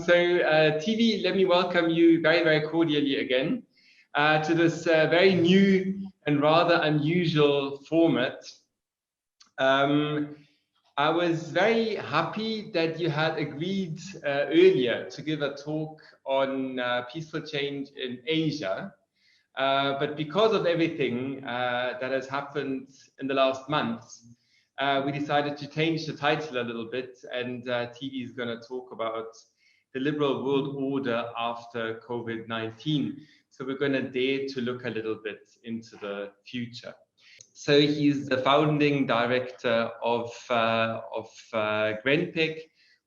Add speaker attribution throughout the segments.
Speaker 1: TV, let me welcome you very, very cordially again to this very new and rather unusual format. I was very happy that you had agreed earlier to give a talk on peaceful change in Asia. But because of everything that has happened in the last months, we decided to change the title a little bit, and TV is going to talk about the liberal world order after COVID-19. So we're going to dare to look a little bit into the future. So he's the founding director of GRENPEC,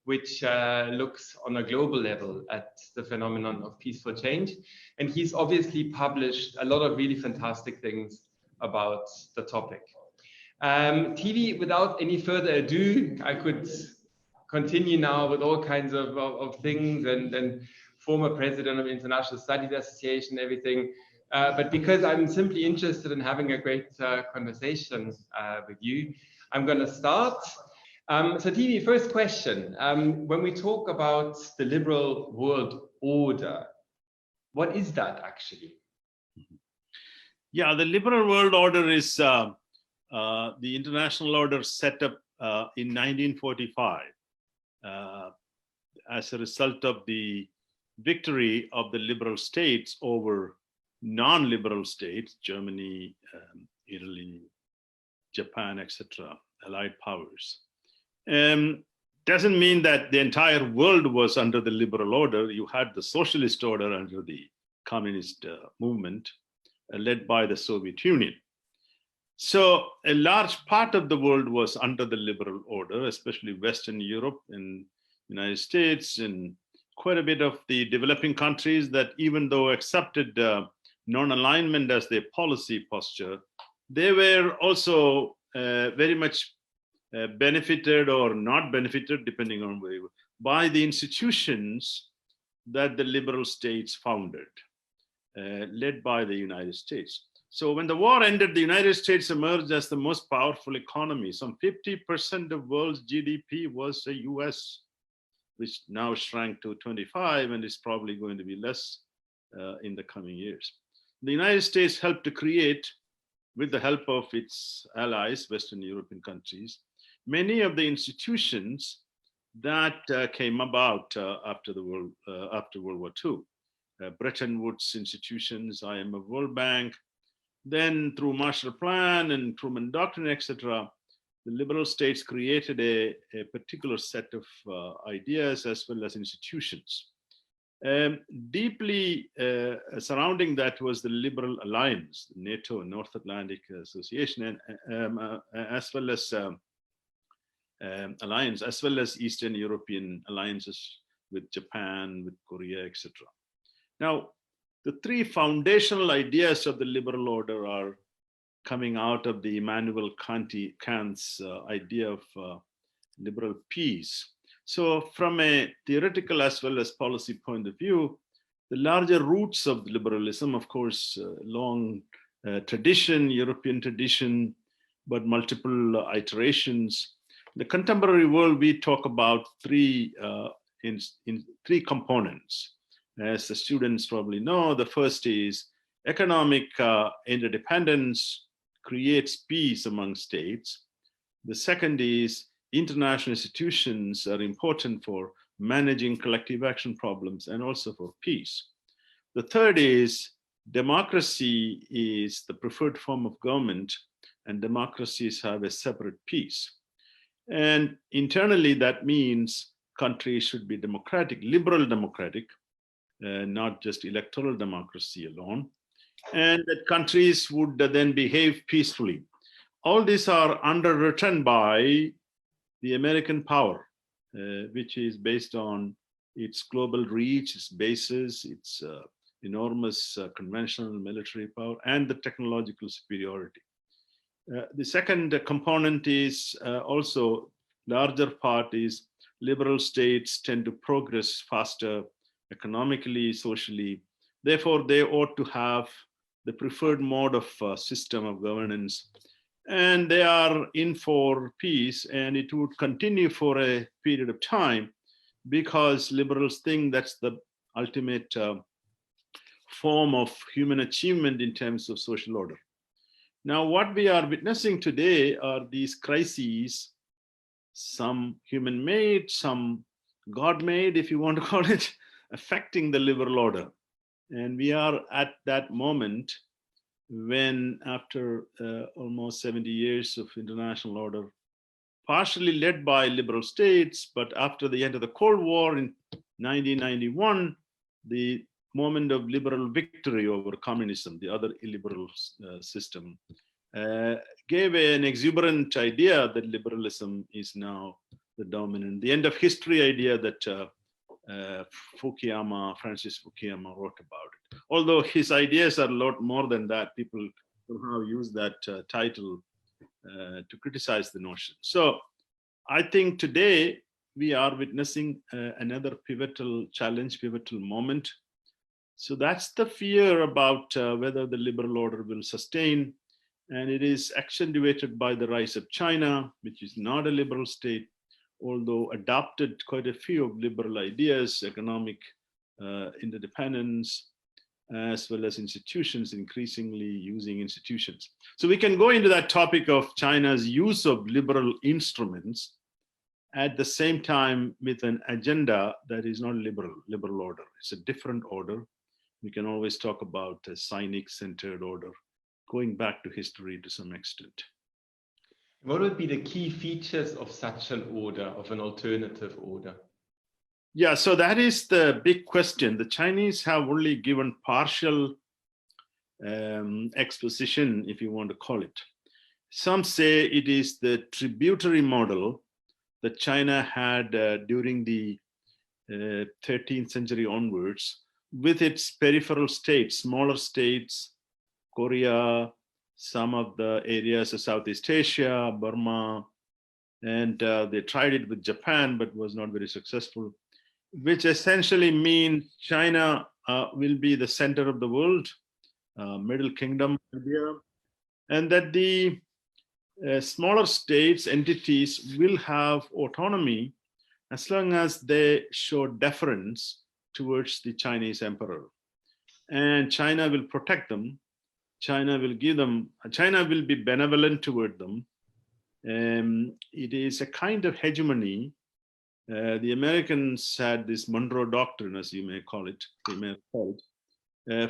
Speaker 1: which looks on a global level at the phenomenon of peaceful change. And he's obviously published a lot of really fantastic things about the topic. TV, without any further ado, I could continue now with all kinds of things and former president of International Studies Association, everything. But because I'm simply interested in having a great conversation with you, I'm going to start. So TV, first question. When we talk about the liberal world order, what is that actually?
Speaker 2: Yeah, the liberal world order is the international order set up in 1945 as a result of the victory of the liberal states over non-liberal states, Germany, Italy, Japan, etc., allied powers. Doesn't mean that the entire world was under the liberal order. You had the socialist order under the communist movement led by the Soviet Union. So a large part of the world was under the liberal order, especially Western Europe and United States, and quite a bit of the developing countries that, even though accepted non-alignment as their policy posture, they were also very much benefited or not benefited, depending on where, by the institutions that the liberal states founded, led by the United States. So when the war ended, the United States emerged as the most powerful economy. Some 50% of world's GDP was the US, which now shrank to 25 and is probably going to be less in the coming years. The United States helped to create, with the help of its allies, Western European countries, many of the institutions that came about after World War II. Bretton Woods institutions, IMF, World Bank, then through Marshall Plan and Truman Doctrine, etc., the liberal states created a particular set of ideas as well as institutions. Deeply surrounding that was the Liberal Alliance, NATO, North Atlantic Association, and as well as alliance, as well as Eastern European alliances with Japan, with Korea, etc. Now, the three foundational ideas of the liberal order are coming out of the Immanuel Kant's idea of liberal peace. So from a theoretical as well as policy point of view, the larger roots of liberalism, of course, long tradition, European tradition, but multiple iterations. In the contemporary world, we talk about three components. As the students probably know, the first is economic interdependence creates peace among states. The second is international institutions are important for managing collective action problems and also for peace. The third is democracy is the preferred form of government, and democracies have a separate peace. And internally, that means countries should be democratic, liberal democratic, not just electoral democracy alone, and that countries would then behave peacefully. All these are underwritten by the American power, which is based on its global reach, its bases, its enormous conventional military power, and the technological superiority. The second component is also larger part is liberal states tend to progress faster economically, socially. Therefore, they ought to have the preferred mode of system of governance. And they are in for peace, and it would continue for a period of time because liberals think that's the ultimate form of human achievement in terms of social order. Now, what we are witnessing today are these crises, some human-made, some God-made, if you want to call it, affecting the liberal order. And we are at that moment when, after almost 70 years of international order, partially led by liberal states, but after the end of the Cold War in 1991, the moment of liberal victory over communism, the other illiberal system, gave an exuberant idea that liberalism is now the dominant, the end of history idea that Francis Fukuyama wrote about it. Although his ideas are a lot more than that, people somehow use that title to criticize the notion. So I think today we are witnessing another pivotal challenge, pivotal moment. So that's the fear about whether the liberal order will sustain. And it is accentuated by the rise of China, which is not a liberal state, although adopted quite a few of liberal ideas, economic interdependence, as well as institutions, increasingly using institutions. So we can go into that topic of China's use of liberal instruments at the same time with an agenda that is not liberal order. It's a different order. We can always talk about a Sinic-centered order, going back to history to some extent.
Speaker 1: What would be the key features of such an order, of an alternative order?
Speaker 2: Yeah, so that is the big question. The Chinese have only given partial exposition, if you want to call it. Some say it is the tributary model that China had during the 13th century onwards, with its peripheral states, smaller states, Korea, some of the areas of Southeast Asia, Burma, and they tried it with Japan, but was not very successful, which essentially means China will be the center of the world, Middle Kingdom idea, and that the smaller states, entities will have autonomy as long as they show deference towards the Chinese emperor. And China will protect them. China will be benevolent toward them. It is a kind of hegemony. The Americans had this Monroe Doctrine, as you may call it,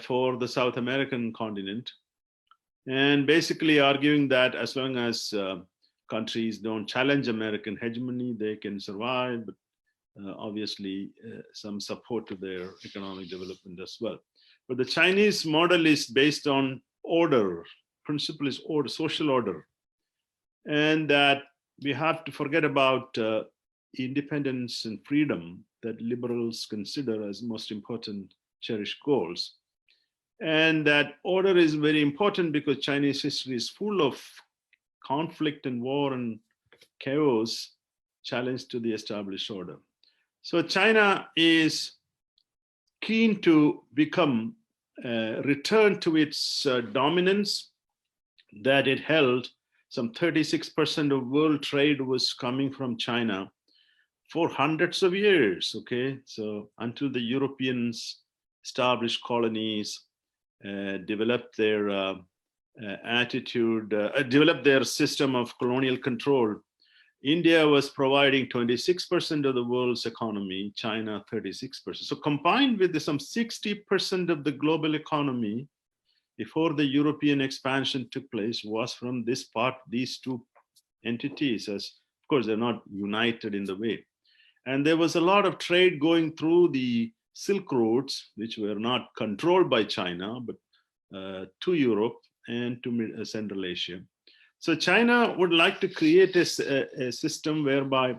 Speaker 2: for the South American continent. And basically arguing that as long as countries don't challenge American hegemony, they can survive, but obviously some support to their economic development as well. But the Chinese model is based on order. Principle is order, social order. And that we have to forget about independence and freedom that liberals consider as most important cherished goals. And that order is very important because Chinese history is full of conflict and war and chaos, challenge to the established order. So China is keen to become, return to its dominance that it held. Some 36% of world trade was coming from China for hundreds of years, okay? So until the Europeans established colonies, developed their attitude, developed their system of colonial control, India was providing 26% of the world's economy, China 36%. So combined with some 60% of the global economy before the European expansion took place was from this part, these two entities, as of course they're not united in the way. And there was a lot of trade going through the Silk Roads, which were not controlled by China, but to Europe and to Central Asia. So China would like to create a system whereby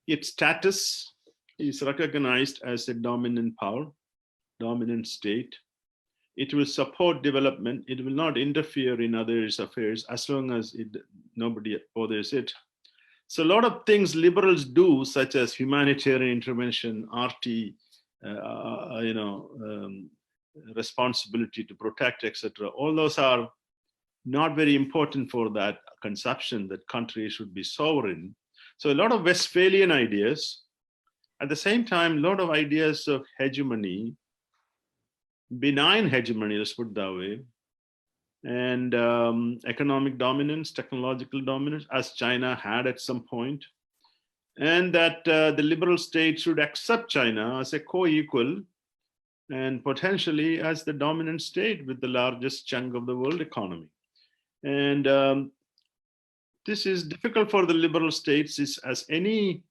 Speaker 2: its status is recognized as a dominant power, dominant state. It will support development. It will not interfere in others' affairs as long as nobody bothers it. So a lot of things liberals do, such as humanitarian intervention, RT, responsibility to protect, etc. All those are not very important for that conception that countries should be sovereign. So a lot of Westphalian ideas At the same time, a lot of ideas of hegemony, benign hegemony, let's put it that way, and economic dominance, technological dominance, as China had at some point, and that the liberal state should accept China as a co-equal and potentially as the dominant state with the largest chunk of the world economy. And this is difficult for the liberal states, as any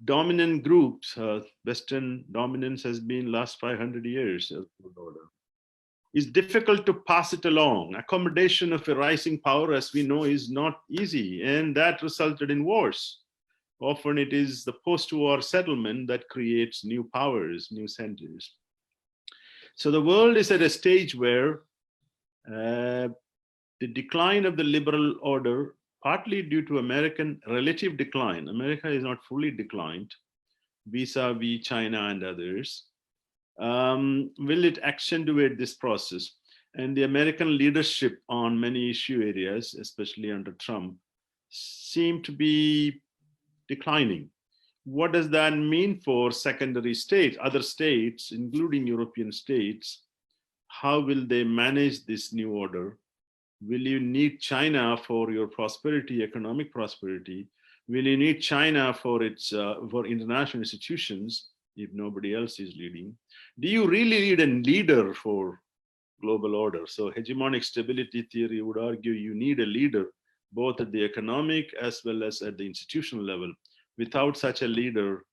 Speaker 2: dominant groups. Western dominance has been last 500 years. It's difficult to pass it along. Accommodation of a rising power, as we know, is not easy, and that resulted in wars. Often it is the post-war settlement that creates new powers, new centers. So the world is at a stage where the decline of the liberal order, partly due to American relative decline. America is not fully declined vis-a-vis China and others. Will it accentuate this process? And the American leadership on many issue areas, especially under Trump, seem to be declining. What does that mean for secondary states, other states, including European states? How will they manage this new order? Will you need China for your prosperity, economic prosperity? Will you need China for its for international institutions if nobody else is leading? Do you really need a leader for global order? So hegemonic stability theory would argue you need a leader both at the economic as well as at the institutional level. Without such a leader,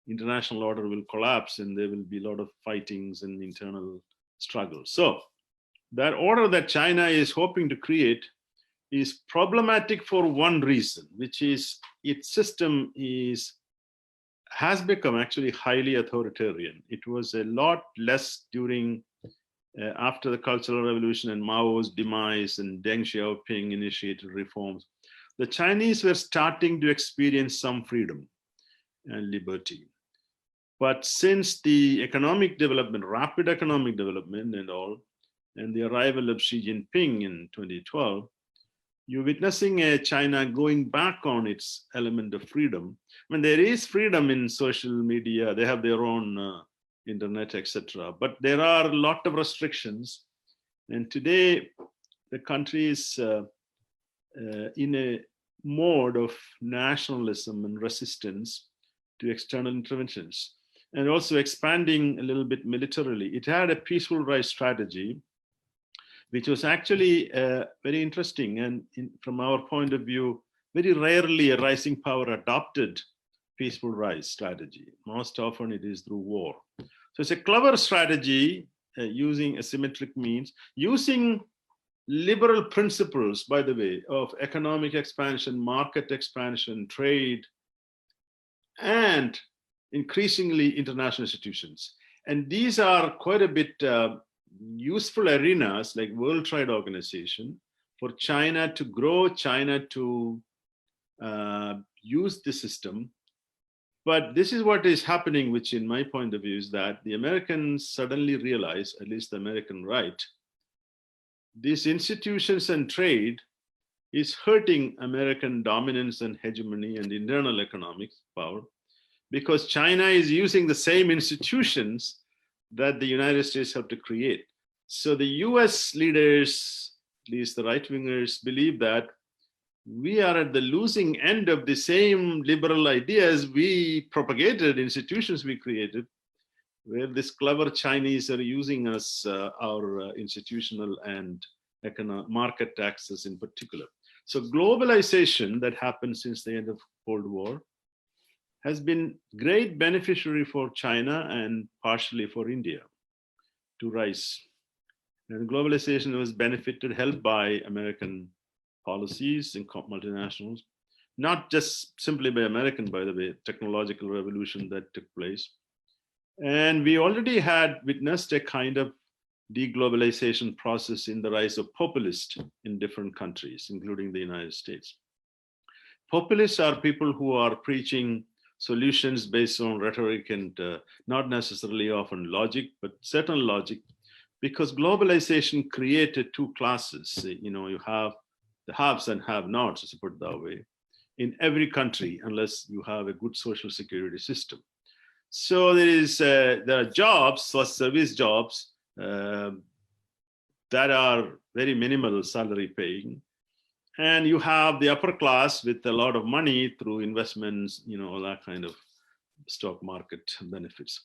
Speaker 2: international order will collapse and there will be a lot of fightings and internal struggles. So that order that China is hoping to create is problematic for one reason, which is its system has become actually highly authoritarian. It was a lot less during after the Cultural Revolution and Mao's demise and Deng Xiaoping initiated reforms. The Chinese were starting to experience some freedom and liberty. But since the economic development, rapid economic development and all, and the arrival of Xi Jinping in 2012, you're witnessing a China going back on its element of freedom. I mean, there is freedom in social media. They have their own internet, etc. But there are a lot of restrictions. And today, the country is in a mode of nationalism and resistance to external interventions, and also expanding a little bit militarily. It had a peaceful rise strategy, which was actually very interesting. And from our point of view, very rarely a rising power adopted peaceful rise strategy. Most often it is through war. So it's a clever strategy using asymmetric means, using liberal principles, by the way, of economic expansion, market expansion, trade, and increasingly international institutions. And these are quite a bit useful arenas like World Trade Organization for China to grow, China to use the system. But this is what is happening, which in my point of view is that the Americans suddenly realize, at least the American right, these institutions and trade is hurting American dominance and hegemony and internal economic power, because China is using the same institutions that the United States helped to create. So the US leaders, at least the right-wingers, believe that we are at the losing end of the same liberal ideas we propagated, institutions we created, where this clever Chinese are using us, our institutional and economic market access in particular. So globalization that happened since the end of Cold War has been great beneficiary for China and partially for India to rise. And globalization was benefited, helped by American policies and multinationals, not just simply by American, by the way, technological revolution that took place. And we already had witnessed a kind of deglobalization process in the rise of populists in different countries, including the United States. Populists are people who are preaching solutions based on rhetoric and not necessarily often logic, but certain logic, because globalization created two classes. You know, you have the haves and have-nots, to put it that way. in every country unless you have a good social security system. So there are jobs, or service jobs, that are very minimal salary paying. And you have the upper class with a lot of money through investments, all that kind of stock market benefits.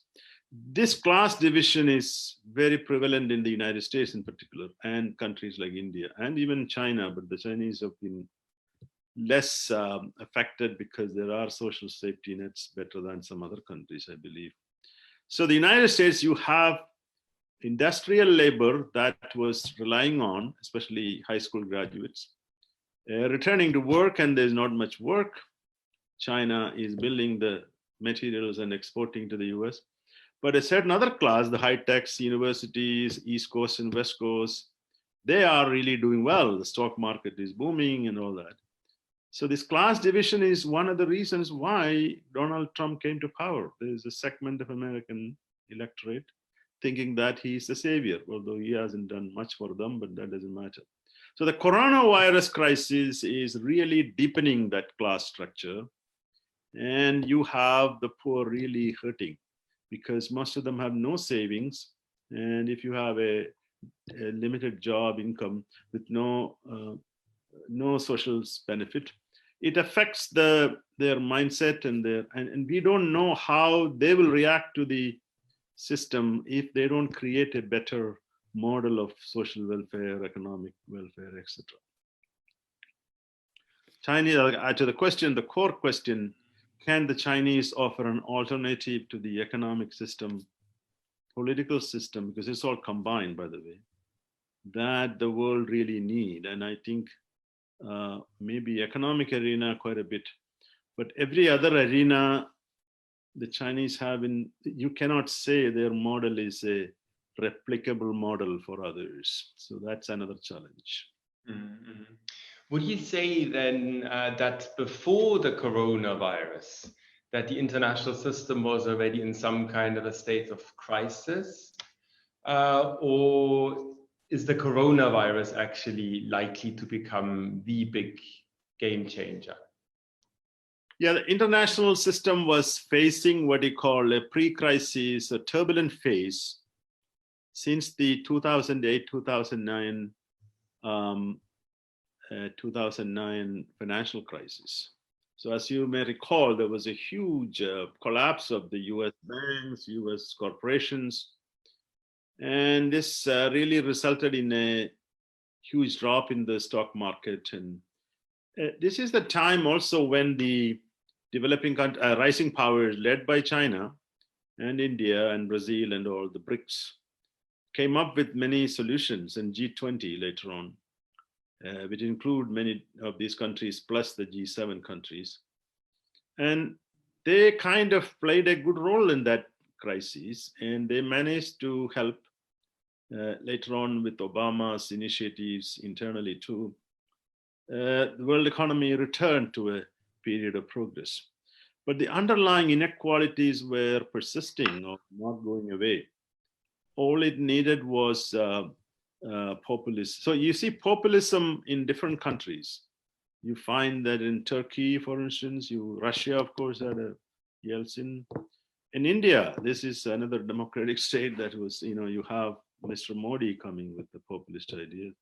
Speaker 2: This class division is very prevalent in the United States in particular, and countries like India and even China, but the Chinese have been less affected because there are social safety nets better than some other countries, I believe. So the United States, you have industrial labor that was relying on, especially high school graduates, returning to work, and there's not much work. China is building the materials and exporting to the US. But a certain other class, the high techs, universities, East Coast and West Coast, they are really doing well. The stock market is booming and all that. So this class division is one of the reasons why Donald Trump came to power. There's a segment of American electorate thinking that he's the savior, although he hasn't done much for them, but that doesn't matter. So the coronavirus crisis is really deepening that class structure. And you have the poor really hurting because most of them have no savings. And if you have a limited job income with no social benefit, it affects their mindset and we don't know how they will react to the system if they don't create a better model of social welfare, economic welfare, etc. Chinese, to the question, the core question, can the Chinese offer an alternative to the economic system, political system, because it's all combined, by the way, that the world really need? And I think maybe economic arena quite a bit, but every other arena the Chinese have you cannot say their model is a replicable model for others. So that's another challenge.
Speaker 1: Mm-hmm. Would you say then that before the coronavirus, that the international system was already in some kind of a state of crisis? Or is the coronavirus actually likely to become the big game changer?
Speaker 2: Yeah, the international system was facing what you call a pre-crisis, a turbulent phase since the 2008-2009 financial crisis. So as you may recall, there was a huge collapse of the US banks, US corporations, and this really resulted in a huge drop in the stock market. And this is the time also when the developing rising powers led by China and India and Brazil and all the BRICS came up with many solutions, and G20 later on, which include many of these countries plus the G7 countries. And they kind of played a good role in that crisis, and they managed to help later on with Obama's initiatives internally too. The world economy returned to a period of progress. But the underlying inequalities were persisting or not going away. All it needed was populism. So you see populism in different countries. You find that in Turkey, for instance, Russia, of course, had a Yeltsin. In India, this is another democratic state that was, you have Mr. Modi coming with the populist ideas.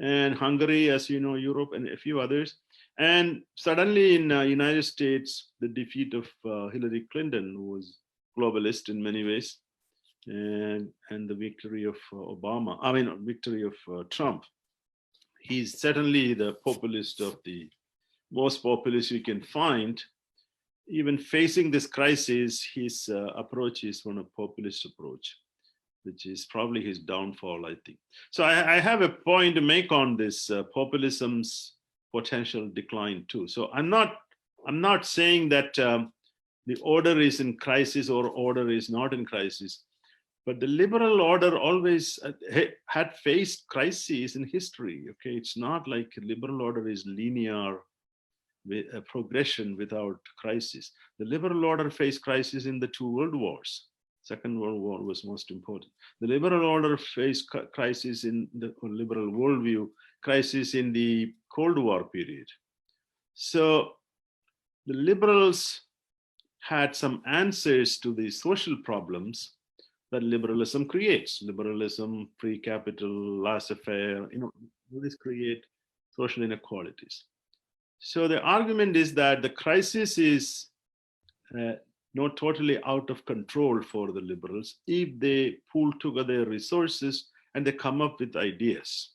Speaker 2: And Hungary, as you know, Europe, and a few others. And suddenly in the United States, the defeat of Hillary Clinton, who was globalist in many ways, and the victory of victory of Trump. He's certainly the populist of the most populist you can find. Even facing this crisis, his approach is one of populist approach, which is probably his downfall, I think. So I have a point to make on this populism's potential decline too. So I'm not saying that the order is in crisis or order is not in crisis, but the liberal order always had faced crises in history. Okay, it's not like liberal order is linear with a progression without crisis. The liberal order faced crisis in the two world wars. Second World War was most important. The liberal order faced crisis in the liberal worldview, crisis in the Cold War period. So the liberals had some answers to the social problems that liberalism creates. Liberalism, free capital, laissez-faire, this create social inequalities. So the argument is that the crisis is not totally out of control for the liberals if they pool together resources and they come up with ideas.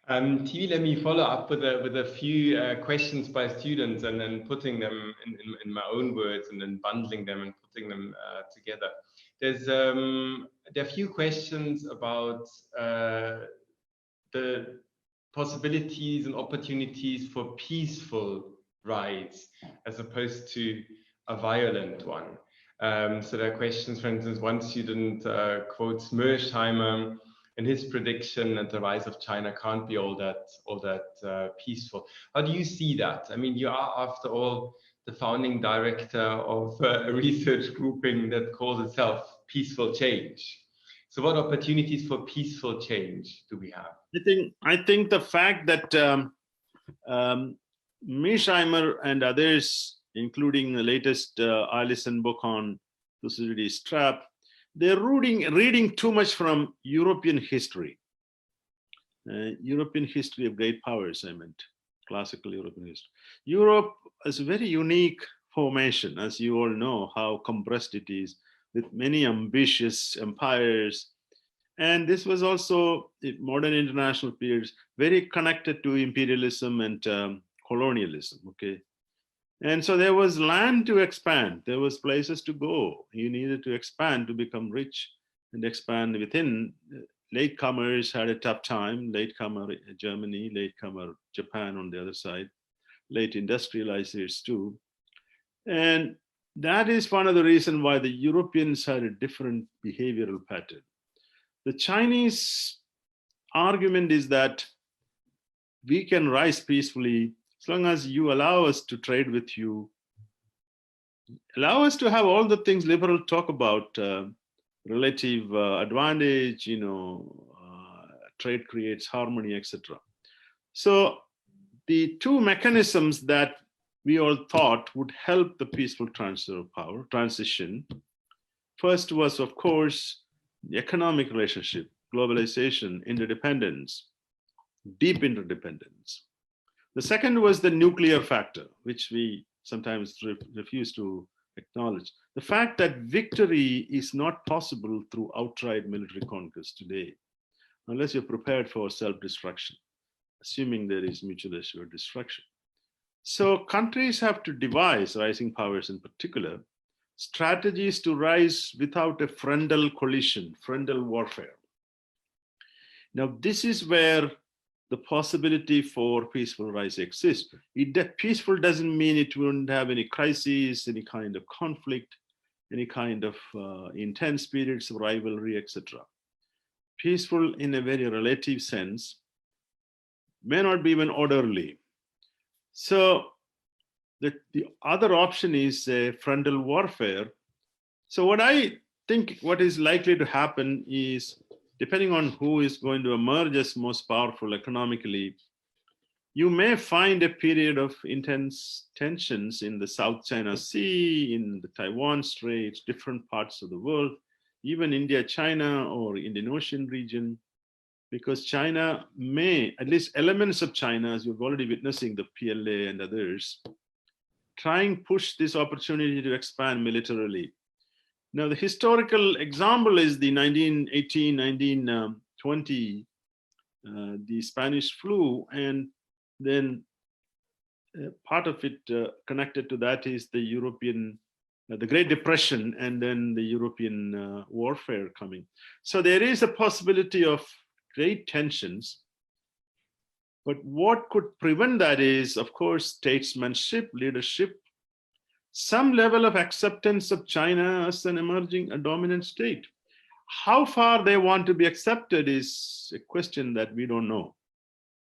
Speaker 1: TV, let me follow up with a few questions by students and then putting them in my own words and then bundling them and putting them together. There are a few questions about the possibilities and opportunities for peaceful rise as opposed to a violent one. So there are questions, for instance, one student quotes Mearsheimer and his prediction that the rise of China can't be all that peaceful. How do you see that? I mean, you are, after all, the founding director of a research grouping that calls itself Peaceful Change. So what opportunities for peaceful change do we have?
Speaker 2: I think the fact that Mearsheimer and others, including the latest Allison book on Thucydides' trap, they're reading too much from European history. European history of great powers, I meant, classical European history. Europe is a very unique formation, as you all know, how compressed it is, with many ambitious empires. And this was also, in modern international periods, very connected to imperialism and colonialism, okay? And so there was land to expand. There was places to go. You needed to expand to become rich and expand within. Latecomers had a tough time. Latecomer Germany, latecomer Japan on the other side, late industrializers too. And that is one of the reasons why the Europeans had a different behavioral pattern. The Chinese argument is that we can rise peacefully as long as you allow us to trade with you, allow us to have all the things liberals talk about, relative advantage, trade creates harmony, etc. So the two mechanisms that we all thought would help the peaceful transfer of power, transition. First was, of course, the economic relationship, globalization, interdependence, deep interdependence. The second was the nuclear factor, which we sometimes refuse to acknowledge. The fact that victory is not possible through outright military conquest today, unless you're prepared for self-destruction, assuming there is mutually assured destruction. So countries have to devise, rising powers in particular, strategies to rise without a frontal collision, frontal warfare. Now, this is where the possibility for peaceful rise exists. Peaceful doesn't mean it won't have any crises, any kind of conflict, any kind of intense periods of rivalry, etc. Peaceful in a very relative sense may not be even orderly. So the other option is frontal warfare. So what I think what is likely to happen is, depending on who is going to emerge as most powerful economically, you may find a period of intense tensions in the South China Sea, in the Taiwan Straits, different parts of the world, even India, China, or Indian Ocean region, because China may, at least elements of China, as you're already witnessing the PLA and others, try and push this opportunity to expand militarily. Now, the historical example is the 1918, 1920, the Spanish flu, and then part of it connected to that is the European, the Great Depression, and then the European warfare coming. So there is a possibility of great tensions, but what could prevent that is, of course, statesmanship, leadership, some level of acceptance of China as an emerging, a dominant state. How far they want to be accepted is a question that we don't know.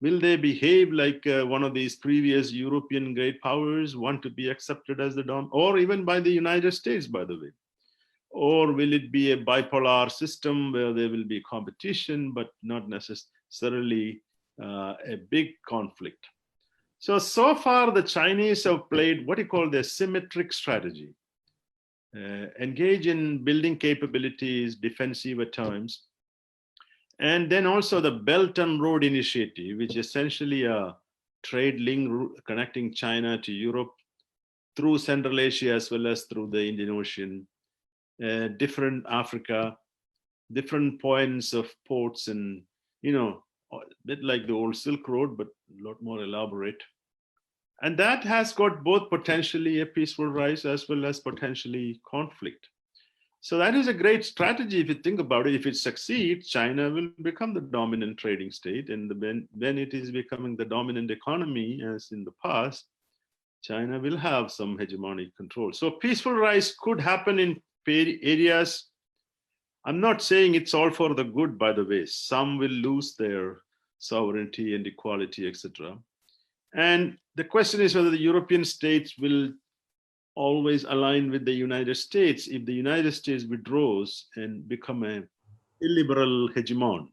Speaker 2: Will they behave like one of these previous European great powers, want to be accepted as the dom, or even by the United States, by the way? Or will it be a bipolar system where there will be competition, but not necessarily a big conflict? So far, the Chinese have played what you call the symmetric strategy. Engage in building capabilities, defensive at times. And then also the Belt and Road Initiative, which is essentially a trade link connecting China to Europe through Central Asia as well as through the Indian Ocean, different Africa, different points of ports, and, you know, a bit like the old Silk Road, but a lot more elaborate. And that has got both potentially a peaceful rise as well as potentially conflict. So that is a great strategy if you think about it. If it succeeds, China will become the dominant trading state. And when it is becoming the dominant economy, as in the past, China will have some hegemonic control. So peaceful rise could happen in areas. I'm not saying it's all for the good, by the way. Some will lose their sovereignty and equality, etc. And the question is whether the European states will always align with the United States if the United States withdraws and become a illiberal hegemon.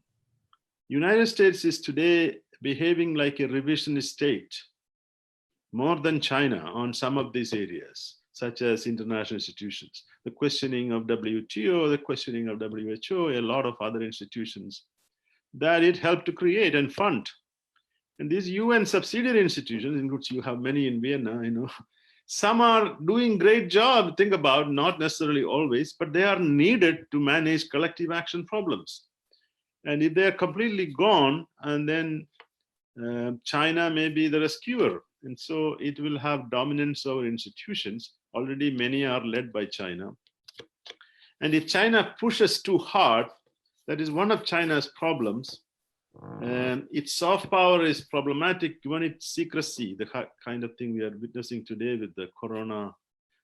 Speaker 2: United States is today behaving like a revisionist state, more than China on some of these areas, such as international institutions, the questioning of WTO, the questioning of WHO, a lot of other institutions that it helped to create and fund. And these UN subsidiary institutions, in which you have many in Vienna, you know, some are doing great job, think about, not necessarily always, but they are needed to manage collective action problems. And if they're completely gone, and then China may be the rescuer. And so it will have dominance over institutions. Already many are led by China. And if China pushes too hard, that is one of China's problems. Its soft power is problematic given its secrecy, the kind of thing we are witnessing today with the corona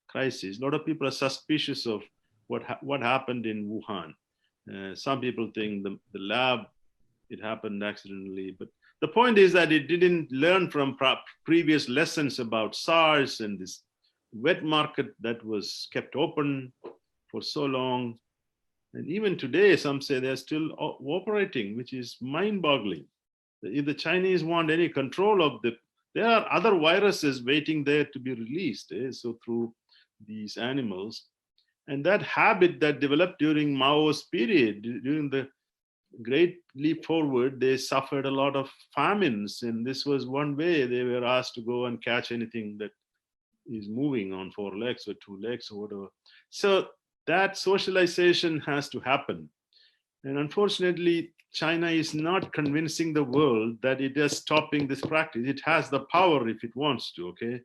Speaker 2: crisis. A lot of people are suspicious of what happened in Wuhan. Some people think the lab, it happened accidentally. But the point is that it didn't learn from previous lessons about SARS and this wet market that was kept open for so long. And even today, some say they're still operating, which is mind-boggling. If the Chinese want any control of there are other viruses waiting there to be released, so through these animals. And that habit that developed during Mao's period, during the Great Leap Forward, they suffered a lot of famines. And this was one way they were asked to go and catch anything that is moving on 4 legs or 2 legs or whatever. So that socialization has to happen. And unfortunately, China is not convincing the world that it is stopping this practice. It has the power if it wants to, okay?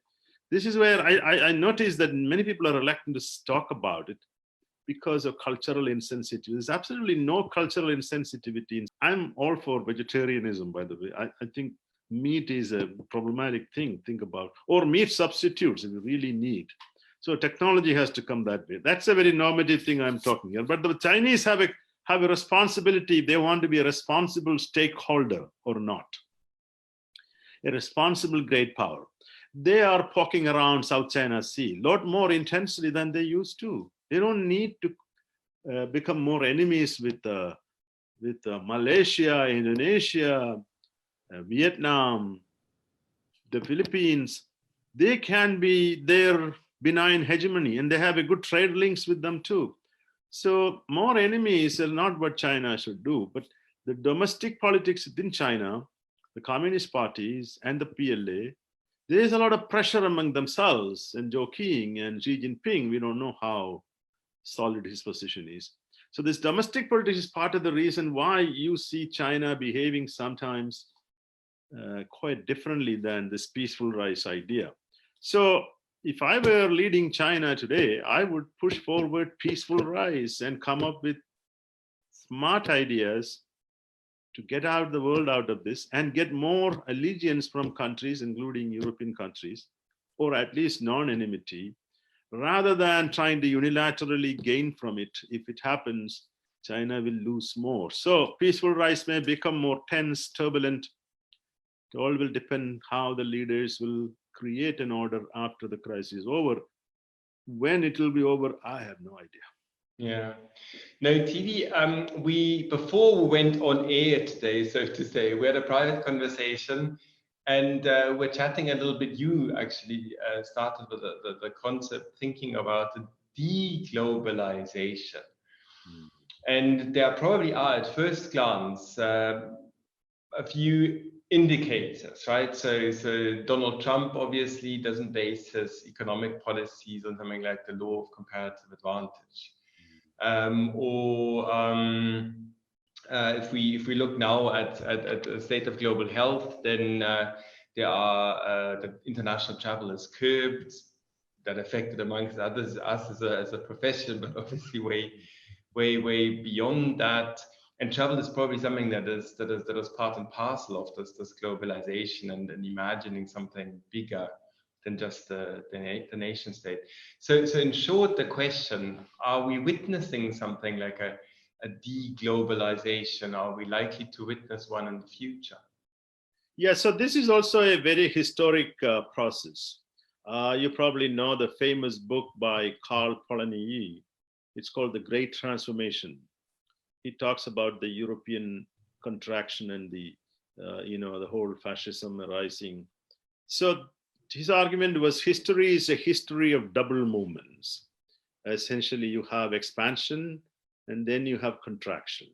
Speaker 2: This is where I notice that many people are reluctant to talk about it because of cultural insensitivity. There's absolutely no cultural insensitivity. I'm all for vegetarianism, by the way. I think meat is a problematic thing, think about, or meat substitutes if you really need. So technology has to come that way. That's a very normative thing I'm talking here. But the Chinese have a responsibility. They want to be a responsible stakeholder or not. A responsible great power. They are poking around South China Sea a lot more intensely than they used to. They don't need to become more enemies with Malaysia, Indonesia, Vietnam, the Philippines. They can be their benign hegemony, and they have a good trade links with them too. So more enemies are not what China should do, but the domestic politics within China, the communist parties and the PLA, there is a lot of pressure among themselves, and Zhou Qing and Xi Jinping, we don't know how solid his position is. So this domestic politics is part of the reason why you see China behaving sometimes quite differently than this peaceful rise idea. So if I were leading China today, I would push forward peaceful rise and come up with smart ideas to get out the world out of this and get more allegiance from countries, including European countries, or at least non-enmity, rather than trying to unilaterally gain from it. If it happens, China will lose more. So peaceful rise may become more tense, turbulent. It all will depend how the leaders will create an order after the crisis is over. When it will be over, I have no idea.
Speaker 1: Yeah. No, TV, before we went on air today, so to say, we had a private conversation And we're chatting a little bit. You actually started with the concept, thinking about the de-globalization. And there probably are, at first glance, a few indicators, right? So Donald Trump obviously doesn't base his economic policies on something like the law of comparative advantage. If we look now at the state of global health, then there are the international travel is curbed. That affected, amongst others, us as a profession, but obviously way beyond that. And travel is probably something that is part and parcel of this globalization and imagining something bigger than just the nation state. So in short, the question: are we witnessing something like a de-globalization? Are we likely to witness one in the future?
Speaker 2: Yeah, so this is also a very historic process. You probably know the famous book by Karl Polanyi. It's called The Great Transformation. He talks about the European contraction and the whole fascism arising. So his argument was history is a history of double movements. Essentially, you have expansion and then you have contraction.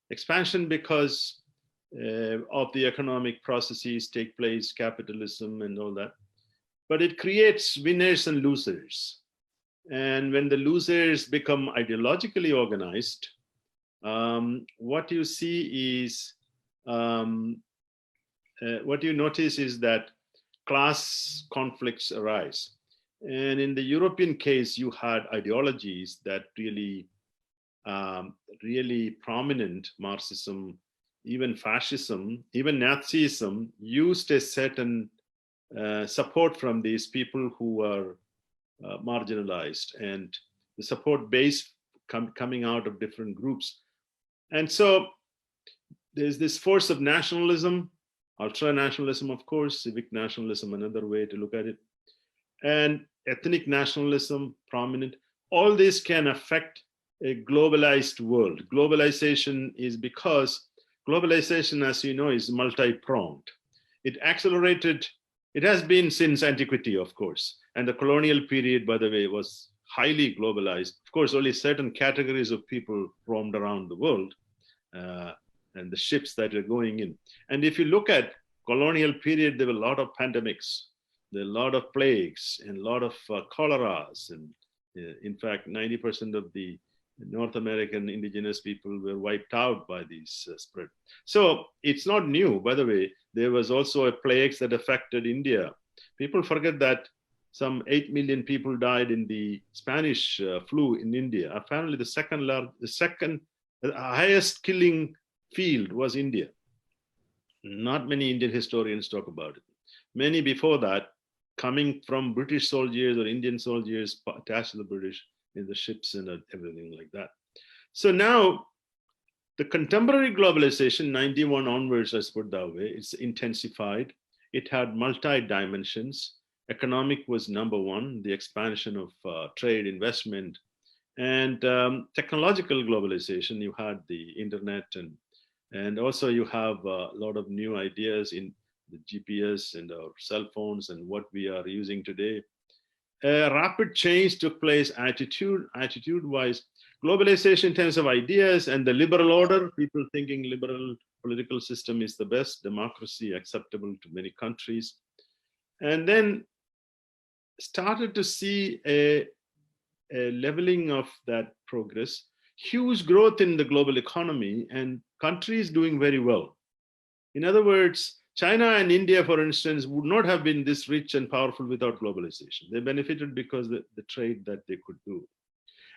Speaker 2: Expansion because of the economic processes take place, capitalism and all that. But it creates winners and losers. And when the losers become ideologically organized, what you see is, what you notice is that class conflicts arise. And in the European case, you had ideologies that really prominent, Marxism, even fascism, even Nazism, used a certain support from these people who are marginalized, and the support base coming out of different groups. And so there's this force of nationalism, ultra-nationalism, of course, civic nationalism, another way to look at it, and ethnic nationalism, prominent. All this can affect a globalized world. Globalization is because globalization, as you know, is multi-pronged. It accelerated, it has been since antiquity, of course. And the colonial period, by the way, was highly globalized. Of course, only certain categories of people roamed around the world and the ships that are going in. And if you look at colonial period, there were a lot of pandemics, there were a lot of plagues and a lot of choleras. And in fact, 90% of the North American indigenous people were wiped out by these spread. So it's not new, by the way. There was also a plague that affected India. People forget that some 8 million people died in the Spanish flu in India. Apparently the highest killing field was India. Not many Indian historians talk about it. Many before that, coming from British soldiers or Indian soldiers attached to the British in the ships and everything like that. So now the contemporary globalization, 91 onwards, let's put it that way, it's intensified. It had multi-dimensions. Economic was number one, the expansion of trade, investment, and technological globalization. You had the internet, and also you have a lot of new ideas in the GPS and our cell phones and what we are using today. A rapid change took place attitude-wise. Globalization in terms of ideas and the liberal order, people thinking liberal political system is the best, democracy acceptable to many countries. And then started to see a leveling of that progress, huge growth in the global economy and countries doing very well. In other words, China and India, for instance, would not have been this rich and powerful without globalization. They benefited because of the trade that they could do.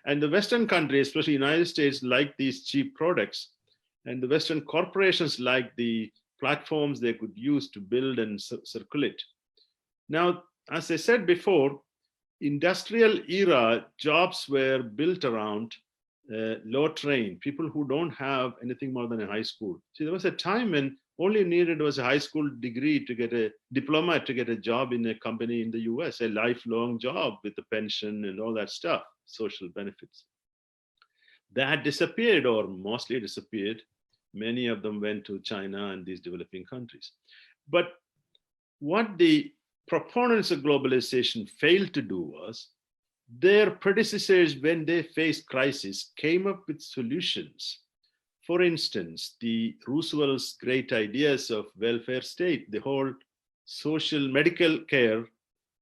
Speaker 2: And the Western countries, especially the United States, like these cheap products. And the Western corporations like the platforms they could use to build and circulate. Now, as I said before, industrial era jobs were built around low trained, people who don't have anything more than a high school. See, there was a time when all you needed was a high school degree to get a diploma to get a job in a company in the US, a lifelong job with a pension and all that stuff, social benefits. That disappeared or mostly disappeared. Many of them went to China and these developing countries. But what the proponents of globalization failed to do was, their predecessors, when they faced crisis, came up with solutions. For instance, the Roosevelt's great ideas of welfare state, the whole social medical care,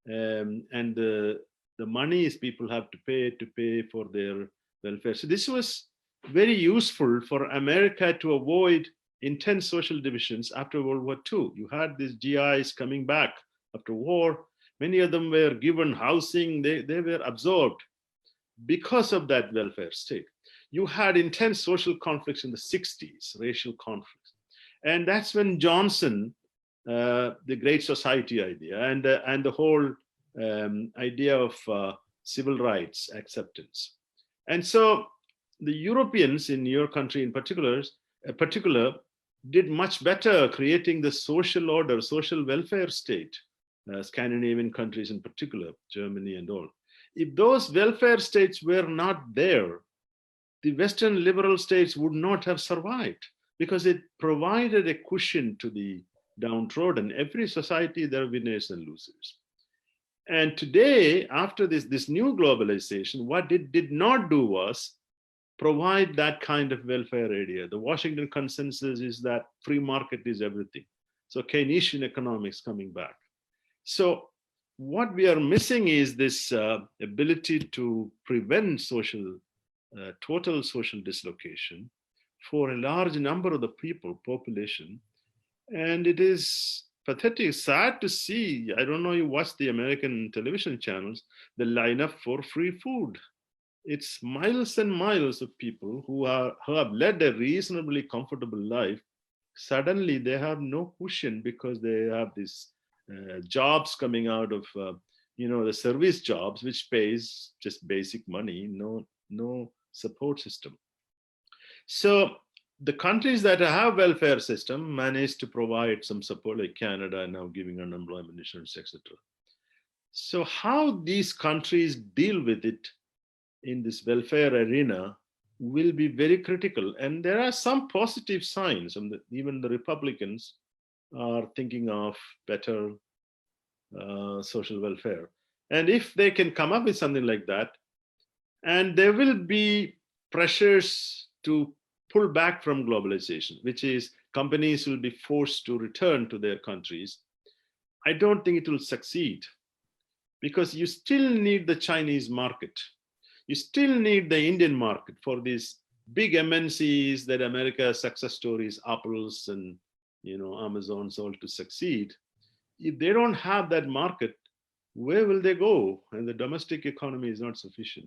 Speaker 2: and the monies people have to pay for their welfare. So this was very useful for America to avoid intense social divisions after World War II. You had these GIs coming back after war. Many of them were given housing. They were absorbed because of that welfare state. You had intense social conflicts in the 60s, racial conflicts. And that's when Johnson, the Great Society idea, and the whole idea of civil rights acceptance. And so the Europeans in your country in particular, did much better creating the social order, social welfare state, Scandinavian countries in particular, Germany and all. If those welfare states were not there, the Western liberal states would not have survived, because it provided a cushion to the downtrodden. Every society, there are winners and losers. And today, after this new globalization, what it did not do was provide that kind of welfare area. The Washington consensus is that free market is everything. So Keynesian economics coming back. So what we are missing is this ability to prevent total social dislocation for a large number of the population. And it is pathetic, sad to see. I don't know, you watch the American television channels, the lineup for free food. It's miles and miles of people who have led a reasonably comfortable life. Suddenly they have no cushion because they have these jobs coming out of the service jobs, which pays just basic money, no support system. So the countries that have welfare system manage to provide some support, like Canada now giving unemployment insurance, etc. So how these countries deal with it in this welfare arena will be very critical. And there are some positive signs, and even the Republicans are thinking of better social welfare. And if they can come up with something like that, and there will be pressures to pull back from globalization, which is companies will be forced to return to their countries, I don't think it will succeed, because you still need the Chinese market. You still need the Indian market for these big MNCs that America's success stories, Apples and Amazon's all to succeed. If they don't have that market, where will they go? And the domestic economy is not sufficient.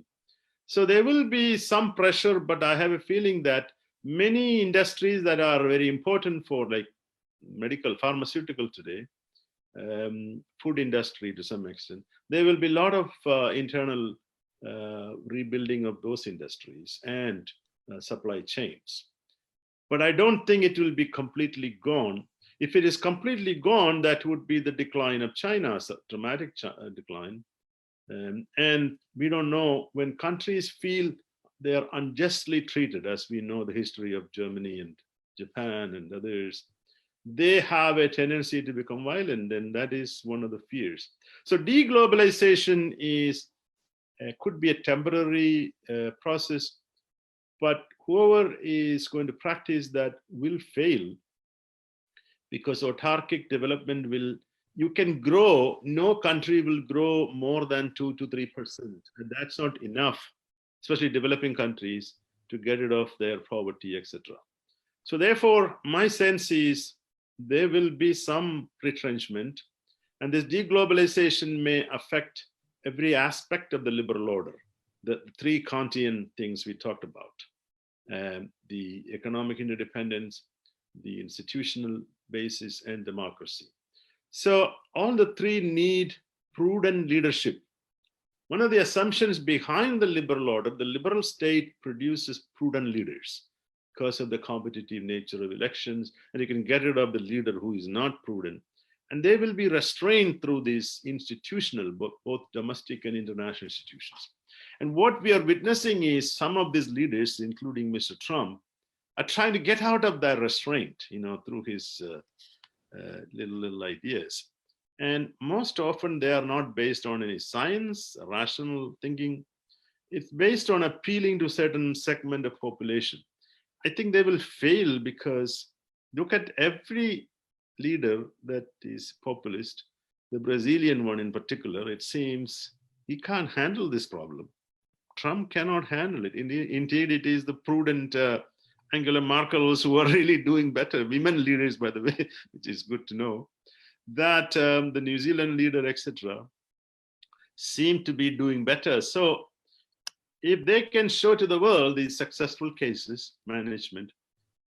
Speaker 2: So there will be some pressure, but I have a feeling that many industries that are very important for, like medical, pharmaceutical today, food industry to some extent, there will be a lot of internal rebuilding of those industries and supply chains. But I don't think it will be completely gone. If it is completely gone, that would be the decline of China, a dramatic decline. And we don't know, when countries feel they are unjustly treated, as we know the history of Germany and Japan and others, they have a tendency to become violent, and that is one of the fears. So deglobalization could be a temporary process, but whoever is going to practice that will fail, because autarkic development you can grow, no country will grow more than 2 to 3%, and that's not enough, especially developing countries, to get rid of their poverty, etc. So therefore, my sense is there will be some retrenchment, and this deglobalization may affect every aspect of the liberal order, the three Kantian things we talked about, the economic interdependence, the institutional basis, and democracy. So all the three need prudent leadership. One of the assumptions behind the liberal order, the liberal state produces prudent leaders because of the competitive nature of elections, and you can get rid of the leader who is not prudent. And they will be restrained through these institutional, both domestic and international institutions. And what we are witnessing is some of these leaders, including Mr. Trump, are trying to get out of that restraint, through his little ideas. And most often they are not based on any science, rational thinking. It's based on appealing to certain segment of population. I think they will fail because look at every leader that is populist, the Brazilian one in particular, it seems he can't handle this problem. Trump cannot handle it. Indeed, it is the prudent Angela Merkel who are really doing better, women leaders, by the way, which is good to know, that the New Zealand leader, etc., seem to be doing better. So if they can show to the world these successful cases, management,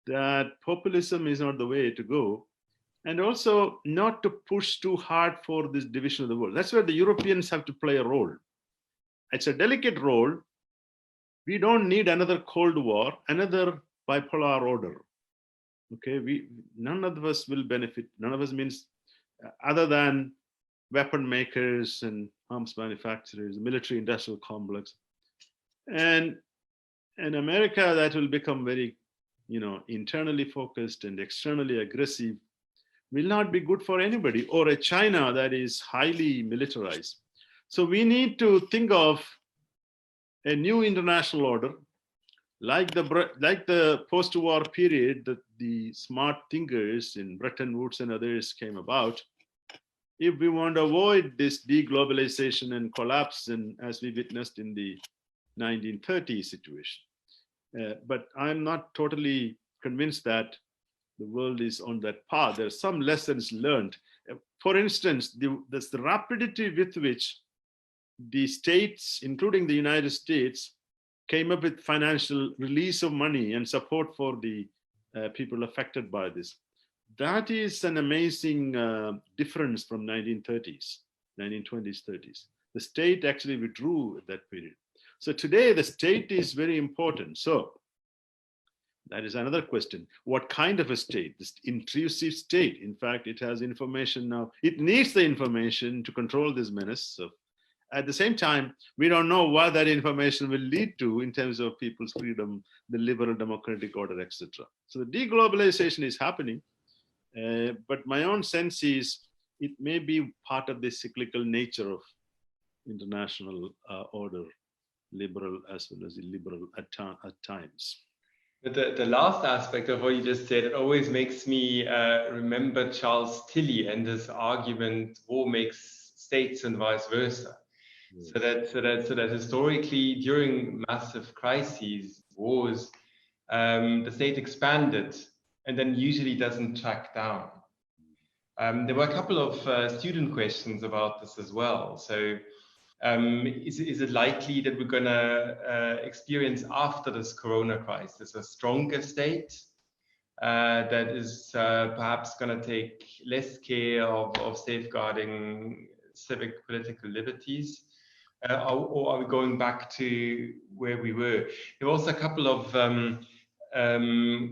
Speaker 2: that populism is not the way to go, and also not to push too hard for this division of the world. That's where the Europeans have to play a role. It's a delicate role. We don't need another Cold War, another bipolar order. Okay, none of us will benefit. None of us means other than weapon makers and arms manufacturers, military industrial complex. And America that will become very, internally focused and externally aggressive will not be good for anybody, or a China that is highly militarized. So we need to think of a new international order, like the post-war period that the smart thinkers in Bretton Woods and others came about. If we want to avoid this deglobalization and collapse, and as we witnessed in the 1930 situation. But I'm not totally convinced that the world is on that path. There are some lessons learned. For instance, there's the rapidity with which the states, including the United States, came up with financial release of money and support for the people affected by this. That is an amazing difference from 1930s, 1920s, 30s. The state actually withdrew at that period. So today the state is very important. So that is another question. What kind of a state? This intrusive state. In fact, it has information now. It needs the information to control this menace. So at the same time, we don't know what that information will lead to in terms of people's freedom, the liberal democratic order, etc. So the deglobalization is happening. But my own sense is it may be part of the cyclical nature of international order, liberal as well as illiberal at times.
Speaker 1: The last aspect of what you just said, it always makes me remember Charles Tilly and his argument, war makes states and vice versa. Yes. So that historically, during massive crises, wars, the state expanded and then usually doesn't track down. There were a couple of student questions about this as well. So is it likely that we're going to experience after this corona crisis a stronger state that is perhaps going to take less care of safeguarding civic political liberties? Or are we going back to where we were? There were also a couple of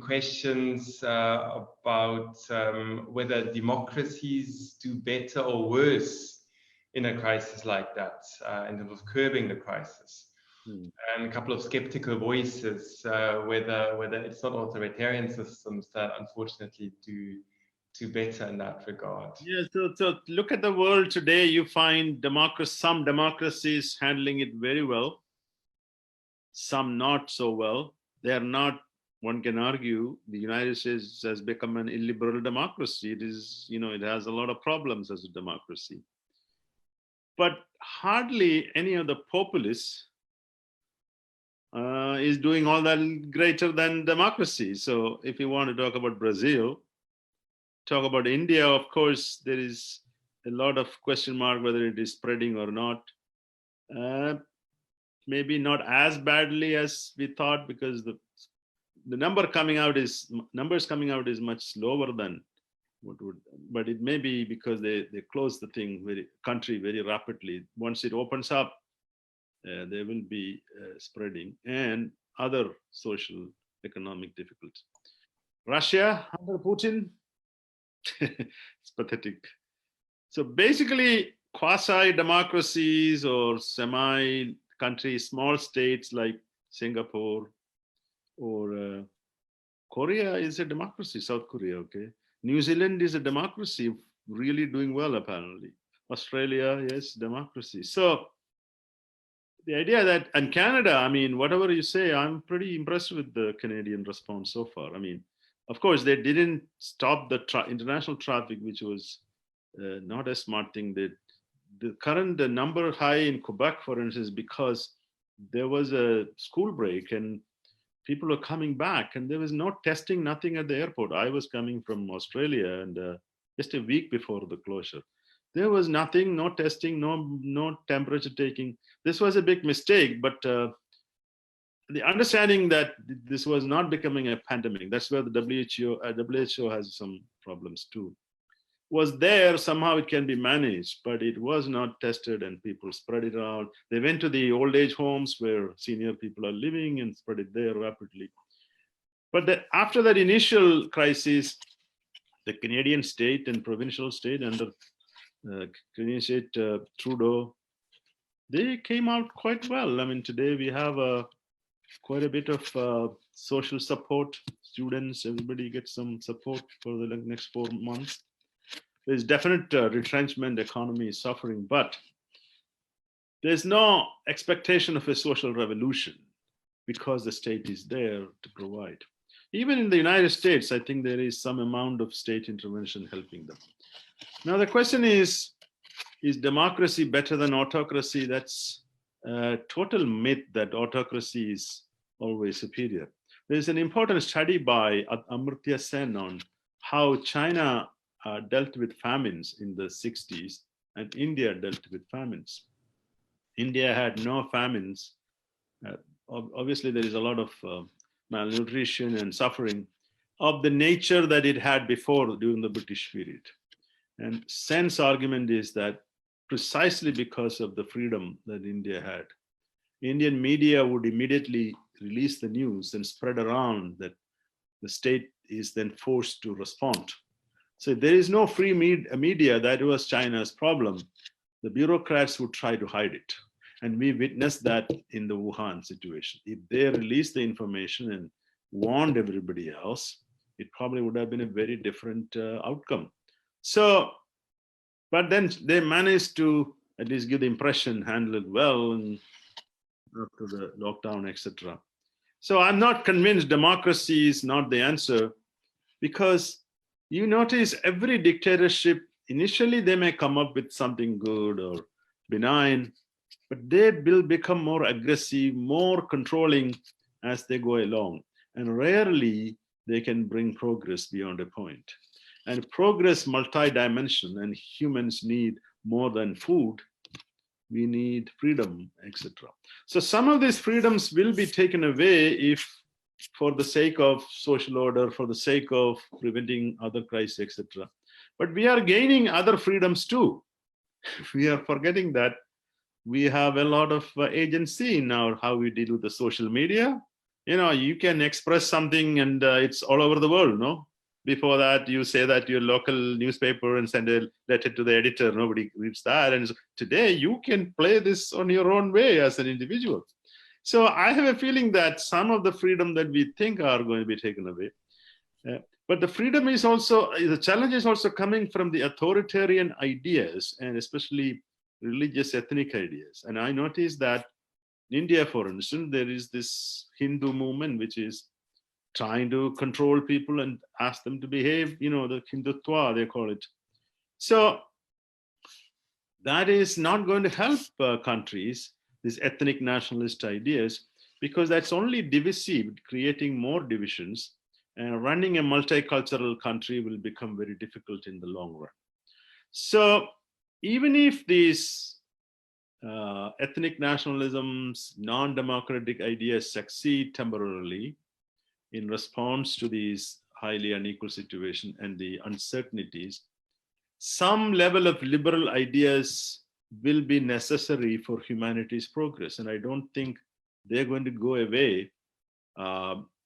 Speaker 1: questions about whether democracies do better or worse in a crisis like that, in terms of curbing the crisis. And a couple of skeptical voices, whether it's not authoritarian systems that unfortunately do better in that regard.
Speaker 2: Yeah, so look at the world today, you find some democracies handling it very well, some not so well. They are not, one can argue, the United States has become an illiberal democracy. It is, it has a lot of problems as a democracy. But hardly any of the populists is doing all that greater than democracy. So if you want to talk about Brazil, talk about India, of course, there is a lot of question mark whether it is spreading or not. Maybe not as badly as we thought, because the numbers coming out is much lower than what would, but it may be because they close the country very rapidly. Once it opens up, there will be spreading and other social economic difficulties. Russia under Putin, it's pathetic. So basically, quasi-democracies or semi-countries, small states like Singapore or Korea is a democracy, South Korea, okay? New Zealand is a democracy. really doing well, apparently. Australia, yes, democracy. So the idea that, and Canada, I mean, whatever you say, I'm pretty impressed with the Canadian response so far. I mean, of course, they didn't stop the international traffic, which was not a smart thing. The current number high in Quebec, for instance, because there was a school break and people were coming back and there was no testing, nothing at the airport. I was coming from Australia and just a week before the closure. There was nothing, no testing, no temperature taking. This was a big mistake, but the understanding that this was not becoming a pandemic, that's where the WHO has some problems too, was there. Somehow it can be managed, but it was not tested and people spread it out. They went to the old age homes where senior people are living and spread it there rapidly. But after that initial crisis, the Canadian state and provincial state under Canadian state Trudeau, they came out quite well. I mean, today we have quite a bit of social support. Students, everybody gets some support for the next 4 months. There's definite retrenchment, economy is suffering, but there's no expectation of a social revolution because the state is there to provide. Even in the United States, I think there is some amount of state intervention helping them. Now the question is democracy better than autocracy? That's a total myth that autocracy is always superior. There's an important study by Amartya Sen on how China dealt with famines in the 60s and India dealt with famines. India had no famines. Obviously, there is a lot of malnutrition and suffering of the nature that it had before during the British period. And Sen's argument is that precisely because of the freedom that India had, Indian media would immediately release the news and spread around that the state is then forced to respond. So there is no free media. That was China's problem. The bureaucrats would try to hide it. And we witnessed that in the Wuhan situation. If they released the information and warned everybody else, it probably would have been a very different outcome. So, but then they managed to at least give the impression, handle it well, and after the lockdown, etc. So I'm not convinced democracy is not the answer, because you notice every dictatorship, initially they may come up with something good or benign, but they will become more aggressive, more controlling as they go along. And rarely they can bring progress beyond a point. And progress multi-dimensional, and humans need more than food. We need freedom, etc. So some of these freedoms will be taken away if, for the sake of social order, for the sake of preventing other crises, etc. But we are gaining other freedoms too. We are forgetting that we have a lot of agency now, how we deal with the social media. You know, you can express something and it's all over the world, no? Before that, you say that to your local newspaper and send a letter to the editor. Nobody reads that. And today you can play this on your own way as an individual. So I have a feeling that some of the freedom that we think are going to be taken away. But the freedom is also, the challenge is also coming from the authoritarian ideas, and especially religious ethnic ideas. And I noticed that in India, for instance, there is this Hindu movement which is trying to control people and ask them to behave, you know, the Hindutva, they call it. So that is not going to help countries, these ethnic nationalist ideas, because that's only divisive, creating more divisions, and running a multicultural country will become very difficult in the long run. So even if these ethnic nationalisms, non-democratic ideas succeed temporarily in response to these highly unequal situations and the uncertainties, some level of liberal ideas will be necessary for humanity's progress. And I don't think they're going to go away.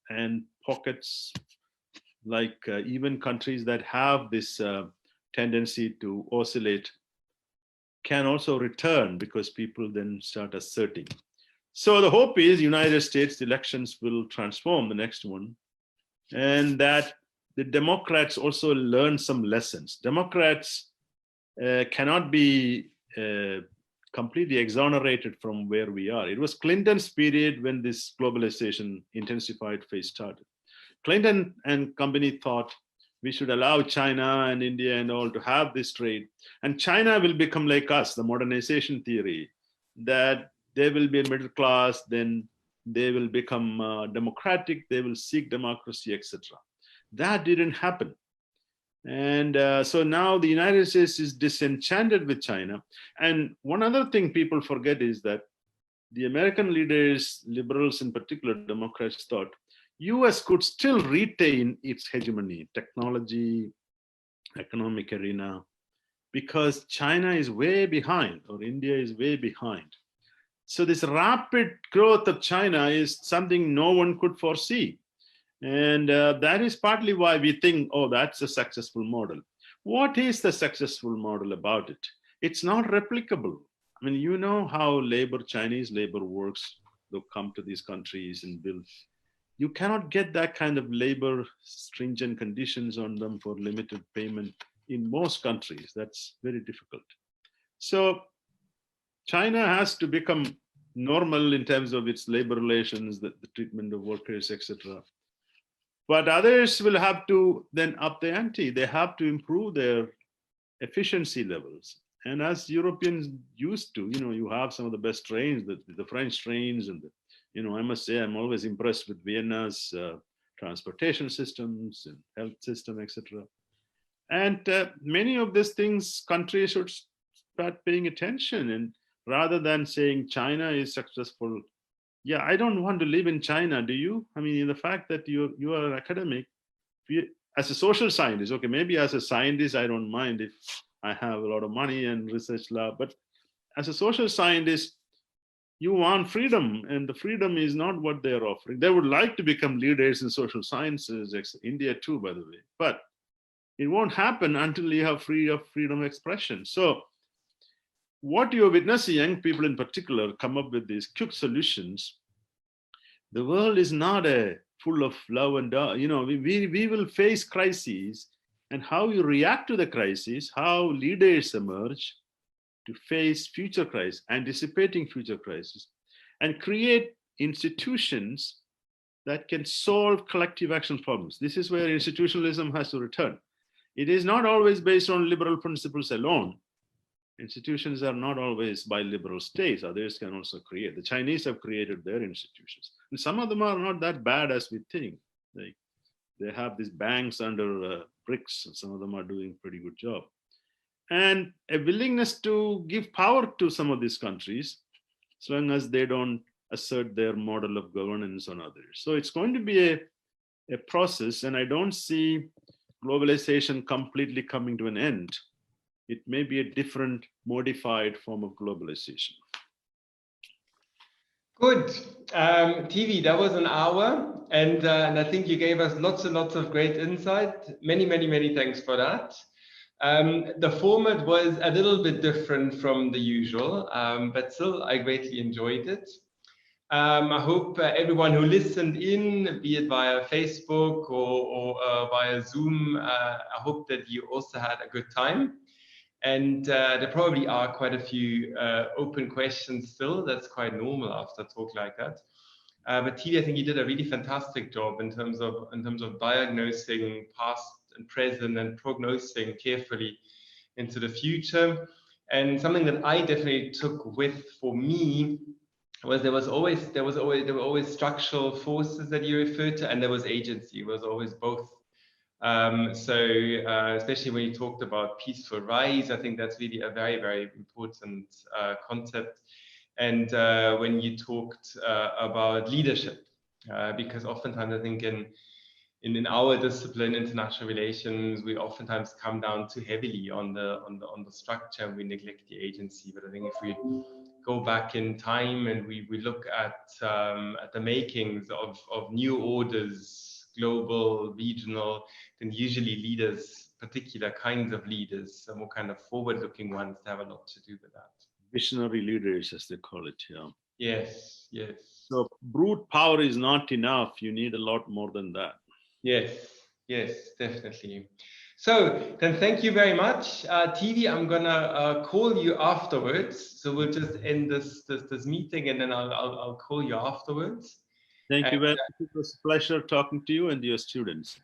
Speaker 2: And pockets like even countries that have this tendency to oscillate can also return, because people then start asserting. So the hope is United States elections will transform the next one, and that the Democrats also learn some lessons. Democrats cannot be completely exonerated from where we are. It was Clinton's period when this globalization intensified phase started. Clinton and company thought we should allow China and India and all to have this trade, and China will become like us, the modernization theory, that they will be a middle class, then they will become democratic, they will seek democracy, etc. That didn't happen. And so now the United States is disenchanted with China. And one other thing people forget is that the American leaders, liberals in particular, Democrats, thought US could still retain its hegemony, technology, economic arena, because China is way behind, or India is way behind. So this rapid growth of China is something no one could foresee. And that is partly why we think, oh, that's a successful model. What is the successful model about it? It's not replicable. I mean, you know how Chinese labor works. They'll come to these countries and build. You cannot get that kind of labor stringent conditions on them for limited payment in most countries. That's very difficult. So China has to become normal in terms of its labor relations, the treatment of workers, etc. But others will have to then up the ante. They have to improve their efficiency levels. And as Europeans used to, you have some of the best trains, the French trains, and I must say I'm always impressed with Vienna's transportation systems and health system, etc. And many of these things, countries should start paying attention. And rather than saying China is successful, yeah, I don't want to live in China, do you? I mean, the fact that you are an academic, as a social scientist, okay, maybe as a scientist, I don't mind if I have a lot of money and research lab, but as a social scientist, you want freedom, and the freedom is not what they're offering. They would like to become leaders in social sciences, India too, by the way, but it won't happen until you have freedom of expression. So what you're witnessing, young people in particular, come up with these quick solutions. The world is not full of love and we will face crises, and how you react to the crisis, how leaders emerge to face future crises, anticipating future crises, and create institutions that can solve collective action problems. This is where institutionalism has to return. It is not always based on liberal principles alone. Institutions are not always by liberal states. Others can also create. The Chinese have created their institutions. And some of them are not that bad as we think. They have these banks under BRICS, and some of them are doing a pretty good job. And a willingness to give power to some of these countries, as long as they don't assert their model of governance on others. So it's going to be a process, and I don't see globalization completely coming to an end. It may be a different, modified form of globalization.
Speaker 1: Good. TV, that was an hour, and I think you gave us lots and lots of great insight. Many, many, many thanks for that. The format was a little bit different from the usual, but still, I greatly enjoyed it. I hope everyone who listened in, be it via Facebook or via Zoom, I hope that you also had a good time. And there probably are quite a few open questions still. That's quite normal after a talk like that. But Tilly, I think you did a really fantastic job in terms of diagnosing past and present and prognosing carefully into the future. And something that I definitely took with for me was there were always structural forces that you referred to, and there was agency. It was always both. Especially when you talked about peaceful rise, I think that's really a very, very important concept. And when you talked about leadership, because oftentimes I think in our discipline, international relations, we oftentimes come down too heavily on the structure, and we neglect the agency. But I think if we go back in time and we look at the makings of new orders, global, regional, then usually leaders, particular kinds of leaders, more kind of forward-looking ones, have a lot to do with that.
Speaker 2: Visionary leaders, as they call it, yeah.
Speaker 1: Yes, yes.
Speaker 2: So brute power is not enough. You need a lot more than that.
Speaker 1: Yes, Yes, definitely. So then thank you very much. TV, I'm gonna call you afterwards. So we'll just end this meeting and then I'll call you afterwards.
Speaker 2: Thank you very much. It was a pleasure talking to you and your students.